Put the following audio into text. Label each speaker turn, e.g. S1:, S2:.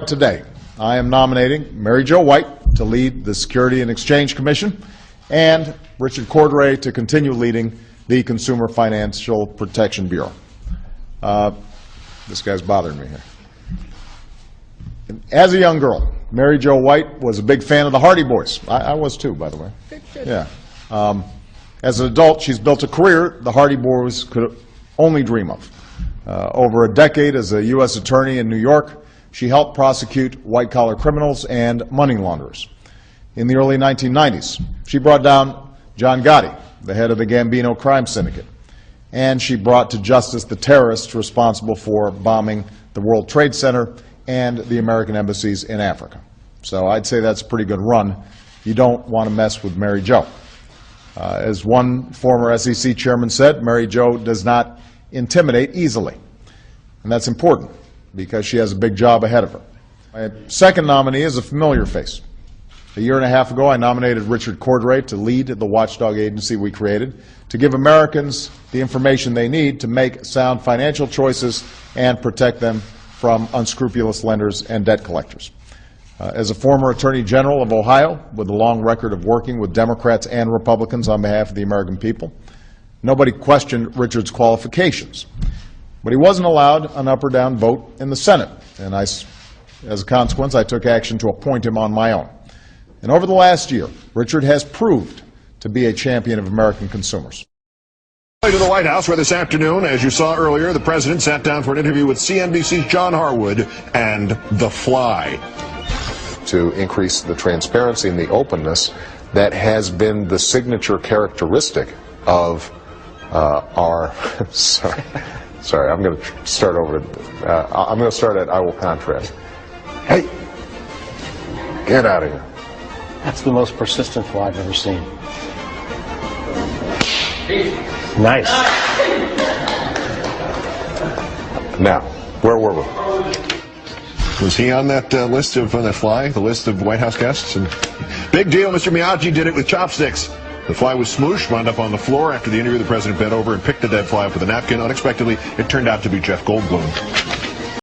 S1: Today, I am nominating Mary Jo White to lead the Security and Exchange Commission and Richard Cordray to continue leading the Consumer Financial Protection Bureau. This guy's bothering me here. As a young girl, Mary Jo White was a big fan of the Hardy Boys. I was too, by the way.
S2: Good.
S1: Yeah. As an adult, she's built a career the Hardy Boys could only dream of. Over a decade as a U.S. attorney in New York, she helped prosecute white-collar criminals and money launderers. In the early 1990s, she brought down John Gotti, the head of the Gambino crime syndicate, and she brought to justice the terrorists responsible for bombing the World Trade Center and the American embassies in Africa. So I'd say that's a pretty good run. You don't want to mess with Mary Jo. As one former SEC chairman said, Mary Jo does not intimidate easily. And that's important because she has a big job ahead of her. My second nominee is a familiar face. A year and a half ago, I nominated Richard Cordray to lead the watchdog agency we created to give Americans the information they need to make sound financial choices and protect them from unscrupulous lenders and debt collectors. As a former Attorney General of Ohio, with a long record of working with Democrats and Republicans on behalf of the American people, nobody questioned Richard's qualifications. But he wasn't allowed an up or down vote in the Senate, and as a consequence, I took action to appoint him on my own. And over the last year, Richard has proved to be a champion of American consumers.
S3: To the White House, where this afternoon, as you saw earlier, the president sat down for an interview with CNBC's John Harwood and The Fly.
S4: To increase the transparency and the openness that has been the signature characteristic of our sorry, I'm going to start over. I'm going to start at I will contrast. Hey, get out of here.
S5: That's the most persistent fly I've ever seen. Nice.
S4: Now, where were we?
S3: Was he on that list of that fly, the list of White House guests? And big deal, Mr. Miyagi did it with chopsticks. The fly was smooshed, wound up on the floor. After the interview, the president bent over and picked the dead fly up with a napkin. Unexpectedly, it turned out to be Jeff Goldblum.